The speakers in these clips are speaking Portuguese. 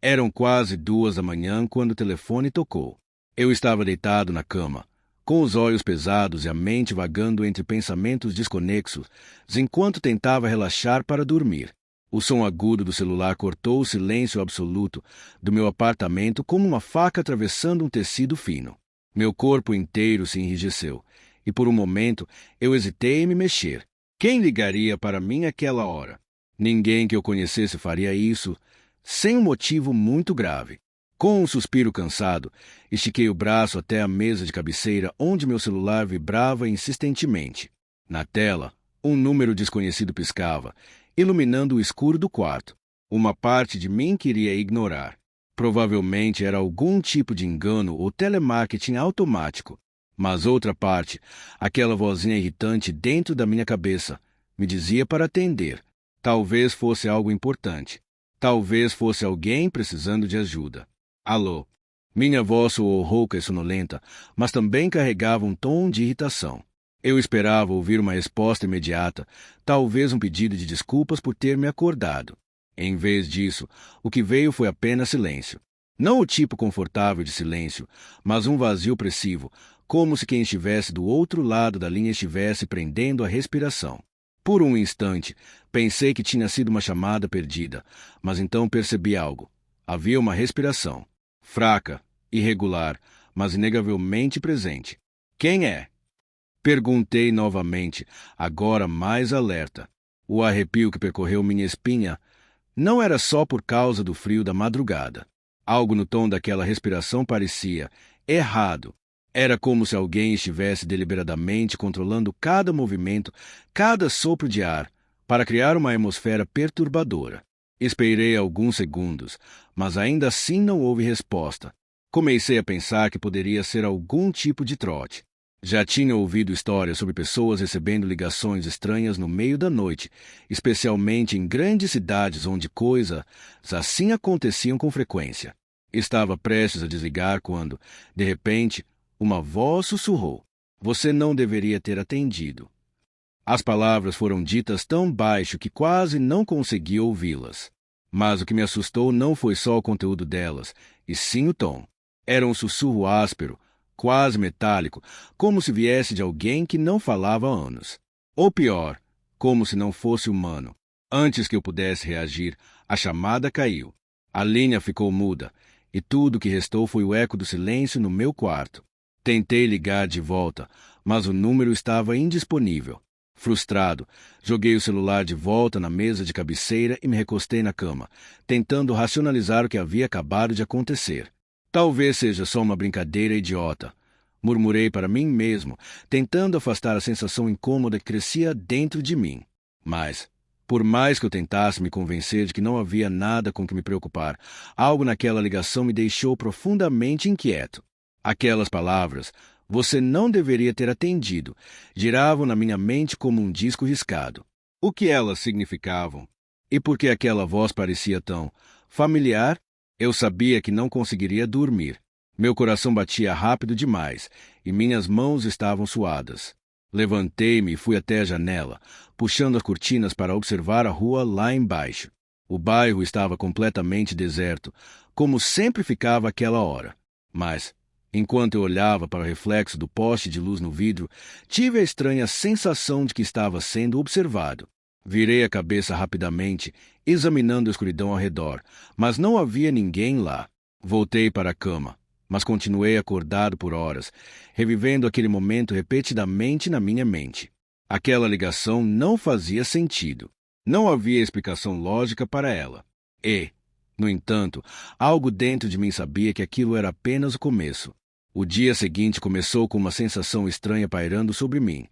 Eram quase 2 da manhã quando o telefone tocou. Eu estava deitado na cama, com os olhos pesados e a mente vagando entre pensamentos desconexos, enquanto tentava relaxar para dormir. O som agudo do celular cortou o silêncio absoluto do meu apartamento como uma faca atravessando um tecido fino. Meu corpo inteiro se enrijeceu, e por um momento eu hesitei em me mexer. Quem ligaria para mim àquela hora? Ninguém que eu conhecesse faria isso, sem um motivo muito grave. Com um suspiro cansado, estiquei o braço até a mesa de cabeceira onde meu celular vibrava insistentemente. Na tela, um número desconhecido piscava, iluminando o escuro do quarto. Uma parte de mim queria ignorar. Provavelmente era algum tipo de engano ou telemarketing automático. Mas outra parte, aquela vozinha irritante dentro da minha cabeça, me dizia para atender. Talvez fosse algo importante. Talvez fosse alguém precisando de ajuda. Alô? Minha voz soou rouca e sonolenta, mas também carregava um tom de irritação. Eu esperava ouvir uma resposta imediata, talvez um pedido de desculpas por ter me acordado. Em vez disso, o que veio foi apenas silêncio. Não o tipo confortável de silêncio, mas um vazio opressivo, como se quem estivesse do outro lado da linha estivesse prendendo a respiração. Por um instante, pensei que tinha sido uma chamada perdida, mas então percebi algo. Havia uma respiração. Fraca, irregular, mas inegavelmente presente. Quem é? Perguntei novamente, agora mais alerta. O arrepio que percorreu minha espinha não era só por causa do frio da madrugada. Algo no tom daquela respiração parecia errado. Era como se alguém estivesse deliberadamente controlando cada movimento, cada sopro de ar, para criar uma atmosfera perturbadora. Esperei alguns segundos, mas ainda assim não houve resposta. Comecei a pensar que poderia ser algum tipo de trote. Já tinha ouvido histórias sobre pessoas recebendo ligações estranhas no meio da noite, especialmente em grandes cidades onde coisas assim aconteciam com frequência. Estava prestes a desligar quando, de repente, uma voz sussurrou. Você não deveria ter atendido. As palavras foram ditas tão baixo que quase não consegui ouvi-las. Mas o que me assustou não foi só o conteúdo delas, e sim o tom. Era um sussurro áspero, quase metálico, como se viesse de alguém que não falava há anos. Ou pior, como se não fosse humano. Antes que eu pudesse reagir, a chamada caiu. A linha ficou muda, e tudo o que restou foi o eco do silêncio no meu quarto. Tentei ligar de volta, mas o número estava indisponível. Frustrado, joguei o celular de volta na mesa de cabeceira e me recostei na cama, tentando racionalizar o que havia acabado de acontecer. Talvez seja só uma brincadeira idiota, murmurei para mim mesmo, tentando afastar a sensação incômoda que crescia dentro de mim. Mas, por mais que eu tentasse me convencer de que não havia nada com que me preocupar, algo naquela ligação me deixou profundamente inquieto. Aquelas palavras, você não deveria ter atendido, giravam na minha mente como um disco riscado. O que elas significavam? E por que aquela voz parecia tão familiar? Eu sabia que não conseguiria dormir. Meu coração batia rápido demais e minhas mãos estavam suadas. Levantei-me e fui até a janela, puxando as cortinas para observar a rua lá embaixo. O bairro estava completamente deserto, como sempre ficava àquela hora. Mas, enquanto eu olhava para o reflexo do poste de luz no vidro, tive a estranha sensação de que estava sendo observado. Virei a cabeça rapidamente, examinando a escuridão ao redor, mas não havia ninguém lá. Voltei para a cama, mas continuei acordado por horas, revivendo aquele momento repetidamente na minha mente. Aquela ligação não fazia sentido. Não havia explicação lógica para ela. E, no entanto, algo dentro de mim sabia que aquilo era apenas o começo. O dia seguinte começou com uma sensação estranha pairando sobre mim,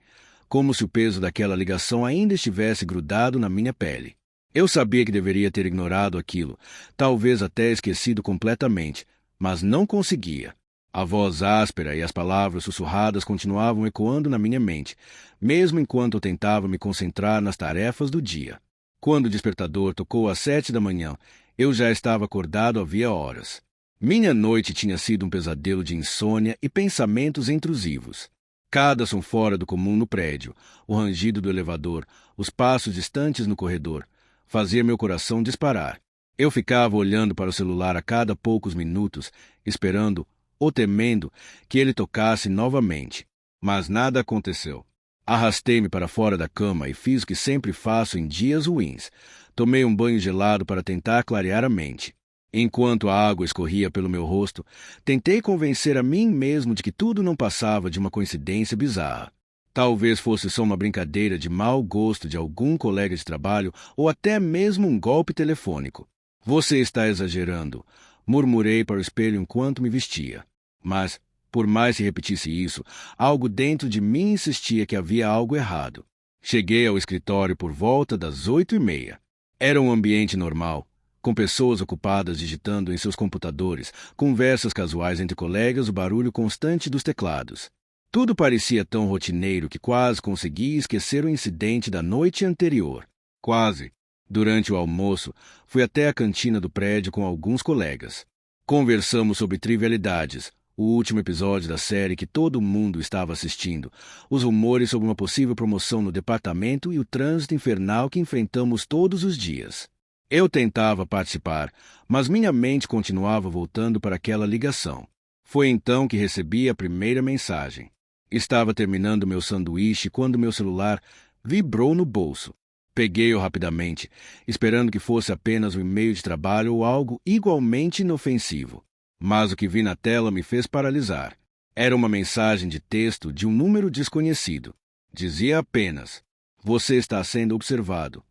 como se o peso daquela ligação ainda estivesse grudado na minha pele. Eu sabia que deveria ter ignorado aquilo, talvez até esquecido completamente, mas não conseguia. A voz áspera e as palavras sussurradas continuavam ecoando na minha mente, mesmo enquanto eu tentava me concentrar nas tarefas do dia. Quando o despertador tocou às 7 da manhã, eu já estava acordado havia horas. Minha noite tinha sido um pesadelo de insônia e pensamentos intrusivos. Cada som fora do comum no prédio, o rangido do elevador, os passos distantes no corredor, fazia meu coração disparar. Eu ficava olhando para o celular a cada poucos minutos, esperando ou temendo que ele tocasse novamente. Mas nada aconteceu. Arrastei-me para fora da cama e fiz o que sempre faço em dias ruins. Tomei um banho gelado para tentar clarear a mente. Enquanto a água escorria pelo meu rosto, tentei convencer a mim mesmo de que tudo não passava de uma coincidência bizarra. Talvez fosse só uma brincadeira de mau gosto de algum colega de trabalho ou até mesmo um golpe telefônico. Você está exagerando, murmurei para o espelho enquanto me vestia. Mas, por mais que repetisse isso, algo dentro de mim insistia que havia algo errado. Cheguei ao escritório por volta das 8h30. Era um ambiente normal, com pessoas ocupadas digitando em seus computadores, conversas casuais entre colegas, o barulho constante dos teclados. Tudo parecia tão rotineiro que quase consegui esquecer o incidente da noite anterior. Quase. Durante o almoço, fui até a cantina do prédio com alguns colegas. Conversamos sobre trivialidades, o último episódio da série que todo mundo estava assistindo, os rumores sobre uma possível promoção no departamento e o trânsito infernal que enfrentamos todos os dias. Eu tentava participar, mas minha mente continuava voltando para aquela ligação. Foi então que recebi a primeira mensagem. Estava terminando meu sanduíche quando meu celular vibrou no bolso. Peguei-o rapidamente, esperando que fosse apenas um e-mail de trabalho ou algo igualmente inofensivo. Mas o que vi na tela me fez paralisar. Era uma mensagem de texto de um número desconhecido. Dizia apenas: "Você está sendo observado."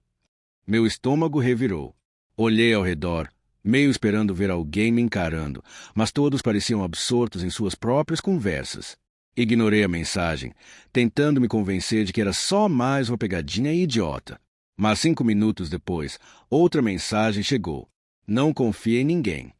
Meu estômago revirou. Olhei ao redor, meio esperando ver alguém me encarando, mas todos pareciam absortos em suas próprias conversas. Ignorei a mensagem, tentando me convencer de que era só mais uma pegadinha idiota. Mas 5 minutos depois, outra mensagem chegou. Não confie em ninguém.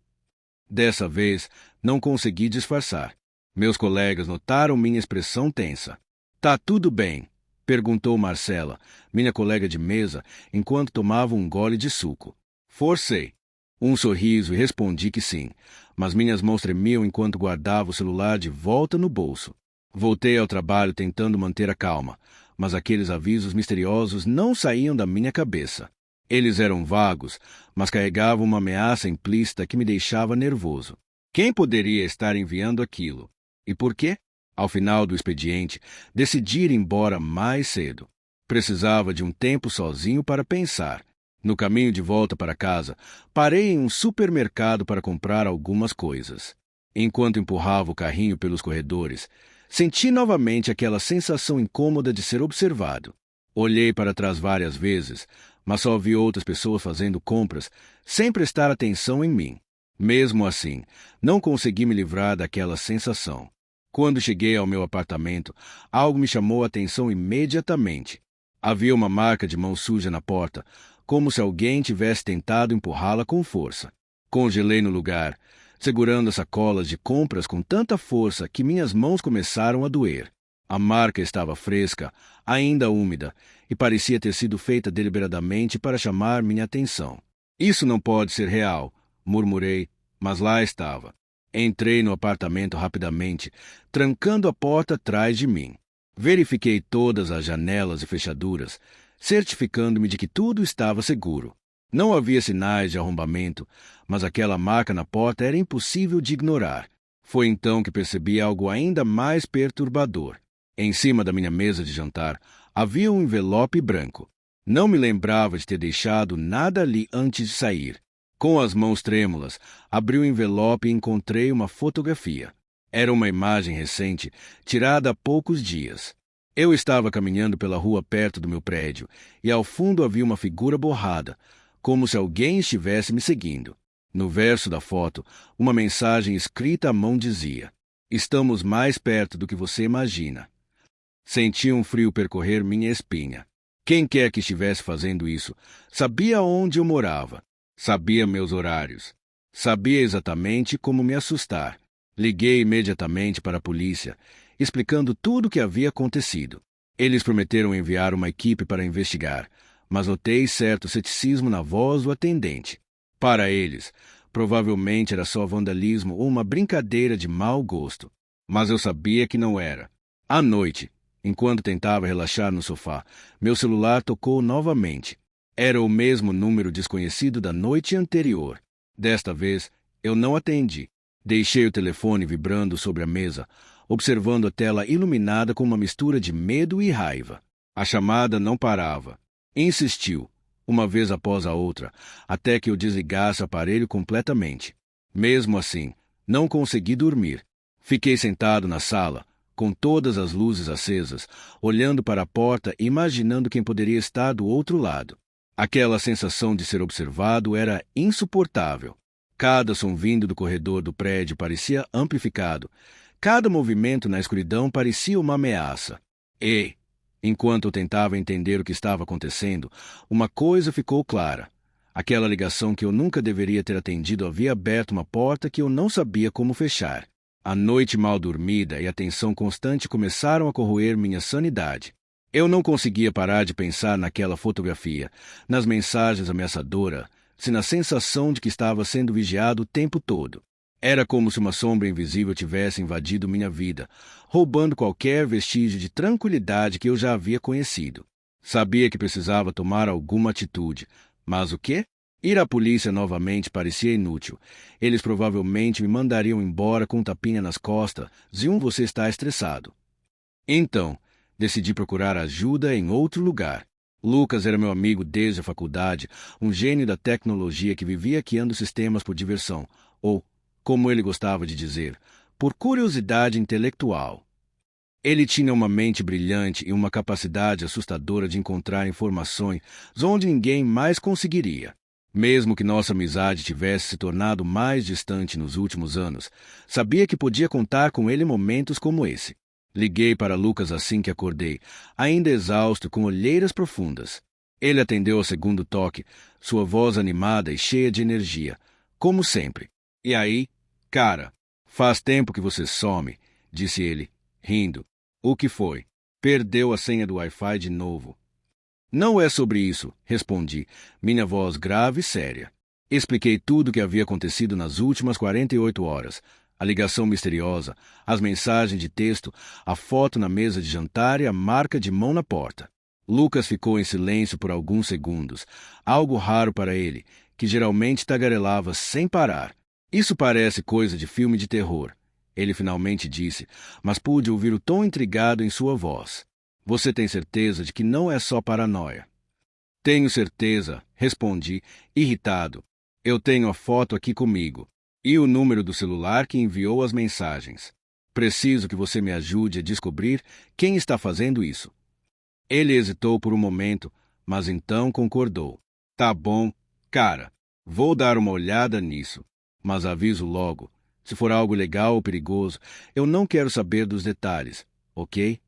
Dessa vez, não consegui disfarçar. Meus colegas notaram minha expressão tensa. "Tá tudo bem?" perguntou Marcela, minha colega de mesa, enquanto tomava um gole de suco. Forcei um sorriso e respondi que sim, mas minhas mãos tremiam enquanto guardava o celular de volta no bolso. Voltei ao trabalho tentando manter a calma, mas aqueles avisos misteriosos não saíam da minha cabeça. Eles eram vagos, mas carregavam uma ameaça implícita que me deixava nervoso. Quem poderia estar enviando aquilo? E por quê? Ao final do expediente, decidi ir embora mais cedo. Precisava de um tempo sozinho para pensar. No caminho de volta para casa, parei em um supermercado para comprar algumas coisas. Enquanto empurrava o carrinho pelos corredores, senti novamente aquela sensação incômoda de ser observado. Olhei para trás várias vezes, mas só vi outras pessoas fazendo compras, sem prestar atenção em mim. Mesmo assim, não consegui me livrar daquela sensação. Quando cheguei ao meu apartamento, algo me chamou a atenção imediatamente. Havia uma marca de mão suja na porta, como se alguém tivesse tentado empurrá-la com força. Congelei no lugar, segurando as sacolas de compras com tanta força que minhas mãos começaram a doer. A marca estava fresca, ainda úmida, e parecia ter sido feita deliberadamente para chamar minha atenção. "Isso não pode ser real", murmurei, mas lá estava. Entrei no apartamento rapidamente, trancando a porta atrás de mim. Verifiquei todas as janelas e fechaduras, certificando-me de que tudo estava seguro. Não havia sinais de arrombamento, mas aquela marca na porta era impossível de ignorar. Foi então que percebi algo ainda mais perturbador. Em cima da minha mesa de jantar, havia um envelope branco. Não me lembrava de ter deixado nada ali antes de sair. Com as mãos trêmulas, abri o envelope e encontrei uma fotografia. Era uma imagem recente, tirada há poucos dias. Eu estava caminhando pela rua perto do meu prédio, e ao fundo havia uma figura borrada, como se alguém estivesse me seguindo. No verso da foto, uma mensagem escrita à mão dizia: "Estamos mais perto do que você imagina." Senti um frio percorrer minha espinha. Quem quer que estivesse fazendo isso, sabia onde eu morava, sabia meus horários, sabia exatamente como me assustar. Liguei imediatamente para a polícia, explicando tudo o que havia acontecido. Eles prometeram enviar uma equipe para investigar, mas notei certo ceticismo na voz do atendente. Para eles, provavelmente era só vandalismo ou uma brincadeira de mau gosto. Mas eu sabia que não era. À noite, enquanto tentava relaxar no sofá, meu celular tocou novamente. Era o mesmo número desconhecido da noite anterior. Desta vez, eu não atendi. Deixei o telefone vibrando sobre a mesa, observando a tela iluminada com uma mistura de medo e raiva. A chamada não parava. Insistiu, uma vez após a outra, até que eu desligasse o aparelho completamente. Mesmo assim, não consegui dormir. Fiquei sentado na sala, com todas as luzes acesas, olhando para a porta e imaginando quem poderia estar do outro lado. Aquela sensação de ser observado era insuportável. Cada som vindo do corredor do prédio parecia amplificado. Cada movimento na escuridão parecia uma ameaça. E, enquanto eu tentava entender o que estava acontecendo, uma coisa ficou clara. Aquela ligação que eu nunca deveria ter atendido havia aberto uma porta que eu não sabia como fechar. A noite mal dormida e a tensão constante começaram a corroer minha sanidade. Eu não conseguia parar de pensar naquela fotografia, nas mensagens ameaçadoras, na sensação de que estava sendo vigiado o tempo todo. Era como se uma sombra invisível tivesse invadido minha vida, roubando qualquer vestígio de tranquilidade que eu já havia conhecido. Sabia que precisava tomar alguma atitude, mas o quê? Ir à polícia novamente parecia inútil. Eles provavelmente me mandariam embora com um tapinha nas costas, você está estressado. Então, decidi procurar ajuda em outro lugar. Lucas era meu amigo desde a faculdade, um gênio da tecnologia que vivia hackeando sistemas por diversão, ou, como ele gostava de dizer, por curiosidade intelectual. Ele tinha uma mente brilhante e uma capacidade assustadora de encontrar informações onde ninguém mais conseguiria. Mesmo que nossa amizade tivesse se tornado mais distante nos últimos anos, sabia que podia contar com ele em momentos como esse. Liguei para Lucas assim que acordei, ainda exausto, com olheiras profundas. Ele atendeu ao segundo toque, sua voz animada e cheia de energia, como sempre. E aí, cara, faz tempo que você some, disse ele, rindo. O que foi? Perdeu a senha do Wi-Fi de novo. Não é sobre isso, respondi, minha voz grave e séria. Expliquei tudo o que havia acontecido nas últimas 48 horas. A ligação misteriosa, as mensagens de texto, a foto na mesa de jantar e a marca de mão na porta. Lucas ficou em silêncio por alguns segundos, algo raro para ele, que geralmente tagarelava sem parar. Isso parece coisa de filme de terror, ele finalmente disse, mas pude ouvir o tom intrigado em sua voz. Você tem certeza de que não é só paranoia? Tenho certeza, respondi, irritado. Eu tenho a foto aqui comigo. E o número do celular que enviou as mensagens. Preciso que você me ajude a descobrir quem está fazendo isso. Ele hesitou por um momento, mas então concordou. Tá bom, cara. Vou dar uma olhada nisso. Mas aviso logo. Se for algo legal ou perigoso, eu não quero saber dos detalhes, ok?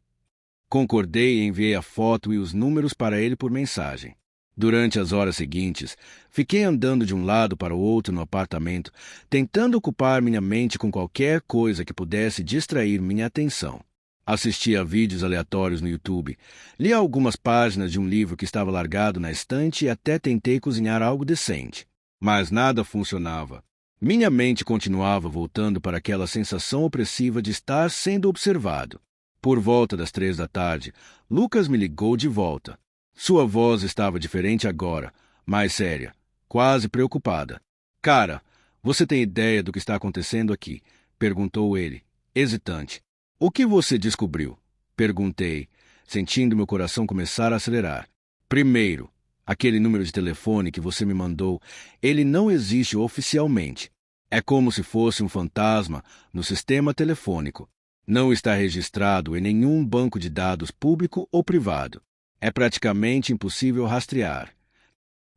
Concordei e enviei a foto e os números para ele por mensagem. Durante as horas seguintes, fiquei andando de um lado para o outro no apartamento, tentando ocupar minha mente com qualquer coisa que pudesse distrair minha atenção. Assisti a vídeos aleatórios no YouTube, li algumas páginas de um livro que estava largado na estante e até tentei cozinhar algo decente. Mas nada funcionava. Minha mente continuava voltando para aquela sensação opressiva de estar sendo observado. Por volta das 3 da tarde, Lucas me ligou de volta. Sua voz estava diferente agora, mais séria, quase preocupada. Cara, você tem ideia do que está acontecendo aqui? Perguntou ele, hesitante. O que você descobriu? Perguntei, sentindo meu coração começar a acelerar. Primeiro, aquele número de telefone que você me mandou, ele não existe oficialmente. É como se fosse um fantasma no sistema telefônico. Não está registrado em nenhum banco de dados público ou privado. É praticamente impossível rastrear.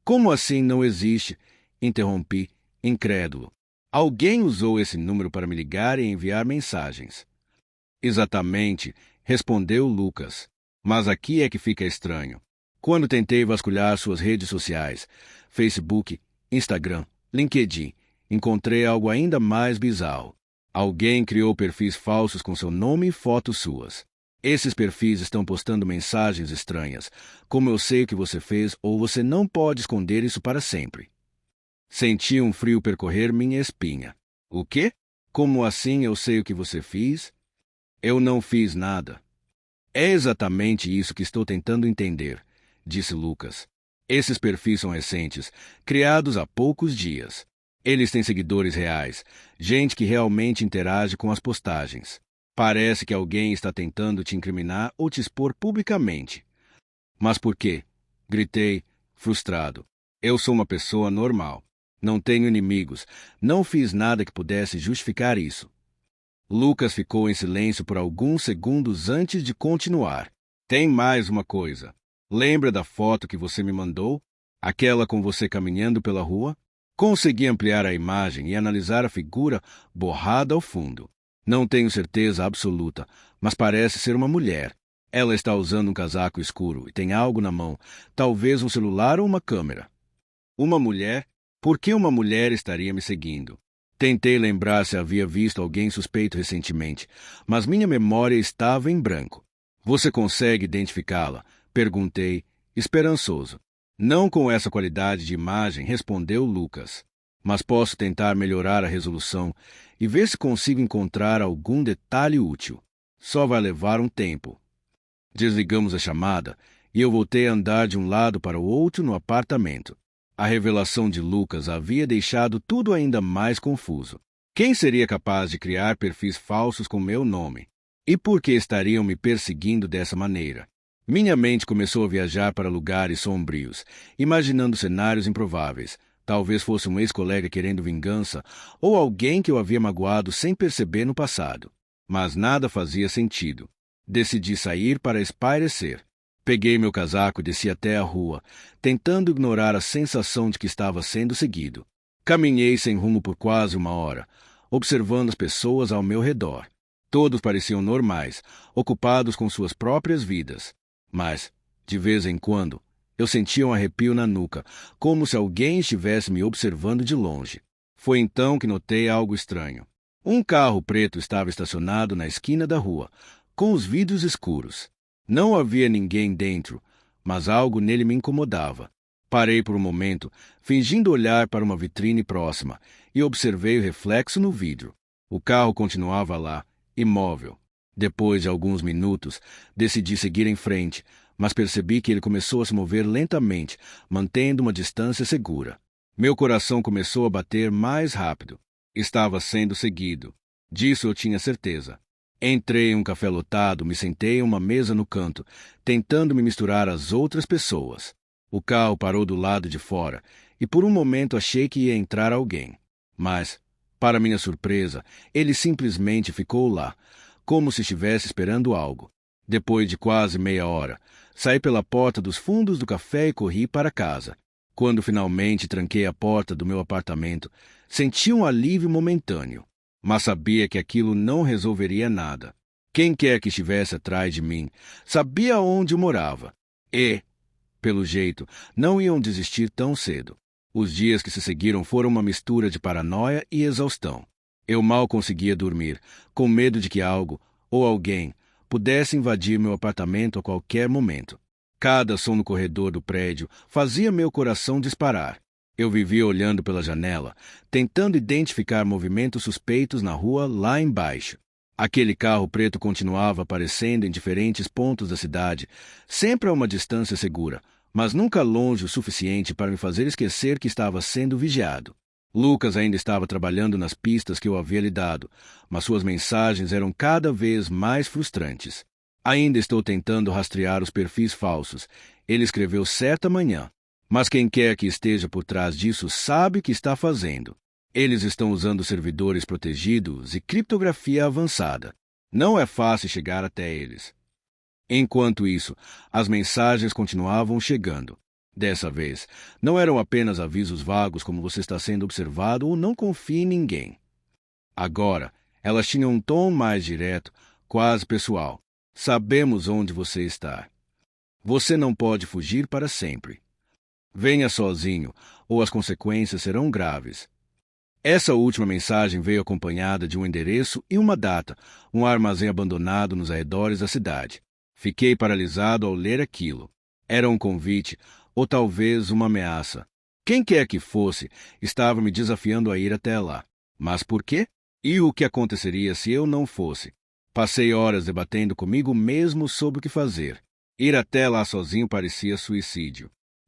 Como assim não existe? Interrompi, incrédulo. Alguém usou esse número para me ligar e enviar mensagens. Exatamente, respondeu Lucas. Mas aqui é que fica estranho. Quando tentei vasculhar suas redes sociais, Facebook, Instagram, LinkedIn, encontrei algo ainda mais bizarro. Alguém criou perfis falsos com seu nome e fotos suas. Esses perfis estão postando mensagens estranhas. Como eu sei o que você fez, ou você não pode esconder isso para sempre. Senti um frio percorrer minha espinha. O quê? Como assim eu sei o que você fez? Eu não fiz nada. É exatamente isso que estou tentando entender, disse Lucas. Esses perfis são recentes, criados há poucos dias. Eles têm seguidores reais, gente que realmente interage com as postagens. Parece que alguém está tentando te incriminar ou te expor publicamente. Mas por quê? Gritei, frustrado. Eu sou uma pessoa normal. Não tenho inimigos. Não fiz nada que pudesse justificar isso. Lucas ficou em silêncio por alguns segundos antes de continuar. Tem mais uma coisa. Lembra da foto que você me mandou? Aquela com você caminhando pela rua? Consegui ampliar a imagem e analisar a figura borrada ao fundo. Não tenho certeza absoluta, mas parece ser uma mulher. Ela está usando um casaco escuro e tem algo na mão, talvez um celular ou uma câmera. Uma mulher? Por que uma mulher estaria me seguindo? Tentei lembrar se havia visto alguém suspeito recentemente, mas minha memória estava em branco. Você consegue identificá-la? Perguntei, esperançoso. Não com essa qualidade de imagem, respondeu Lucas. Mas posso tentar melhorar a resolução e ver se consigo encontrar algum detalhe útil. Só vai levar um tempo. Desligamos a chamada e eu voltei a andar de um lado para o outro no apartamento. A revelação de Lucas havia deixado tudo ainda mais confuso. Quem seria capaz de criar perfis falsos com meu nome? E por que estariam me perseguindo dessa maneira? Minha mente começou a viajar para lugares sombrios, imaginando cenários improváveis. Talvez fosse um ex-colega querendo vingança ou alguém que eu havia magoado sem perceber no passado. Mas nada fazia sentido. Decidi sair para espairecer. Peguei meu casaco e desci até a rua, tentando ignorar a sensação de que estava sendo seguido. Caminhei sem rumo por quase uma hora, observando as pessoas ao meu redor. Todos pareciam normais, ocupados com suas próprias vidas. Mas, de vez em quando, eu sentia um arrepio na nuca, como se alguém estivesse me observando de longe. Foi então que notei algo estranho. Um carro preto estava estacionado na esquina da rua, com os vidros escuros. Não havia ninguém dentro, mas algo nele me incomodava. Parei por um momento, fingindo olhar para uma vitrine próxima, e observei o reflexo no vidro. O carro continuava lá, imóvel. Depois de alguns minutos, decidi seguir em frente, mas percebi que ele começou a se mover lentamente, mantendo uma distância segura. Meu coração começou a bater mais rápido. Estava sendo seguido. Disso eu tinha certeza. Entrei em um café lotado, me sentei em uma mesa no canto, tentando me misturar às outras pessoas. O carro parou do lado de fora, e por um momento achei que ia entrar alguém. Mas, para minha surpresa, ele simplesmente ficou lá, como se estivesse esperando algo. Depois de quase meia hora, saí pela porta dos fundos do café e corri para casa. Quando finalmente tranquei a porta do meu apartamento, senti um alívio momentâneo. Mas sabia que aquilo não resolveria nada. Quem quer que estivesse atrás de mim sabia onde eu morava. E, pelo jeito, não iam desistir tão cedo. Os dias que se seguiram foram uma mistura de paranoia e exaustão. Eu mal conseguia dormir, com medo de que algo, ou alguém, pudesse invadir meu apartamento a qualquer momento. Cada som no corredor do prédio fazia meu coração disparar. Eu vivia olhando pela janela, tentando identificar movimentos suspeitos na rua lá embaixo. Aquele carro preto continuava aparecendo em diferentes pontos da cidade, sempre a uma distância segura, mas nunca longe o suficiente para me fazer esquecer que estava sendo vigiado. Lucas ainda estava trabalhando nas pistas que eu havia lhe dado, mas suas mensagens eram cada vez mais frustrantes. Ainda estou tentando rastrear os perfis falsos. Ele escreveu certa manhã. Mas quem quer que esteja por trás disso sabe o que está fazendo. Eles estão usando servidores protegidos e criptografia avançada. Não é fácil chegar até eles. Enquanto isso, as mensagens continuavam chegando. Dessa vez, não eram apenas avisos vagos como você está sendo observado ou não confie em ninguém. Agora, elas tinham um tom mais direto, quase pessoal. Sabemos onde você está. Você não pode fugir para sempre. Venha sozinho, ou as consequências serão graves. Essa última mensagem veio acompanhada de um endereço e uma data, um armazém abandonado nos arredores da cidade. Fiquei paralisado ao ler aquilo. Era um convite, ou talvez uma ameaça. Quem quer que fosse, estava me desafiando a ir até lá. Mas por quê? E o que aconteceria se eu não fosse? Passei horas debatendo comigo mesmo sobre o que fazer. Ir até lá sozinho parecia suicídio.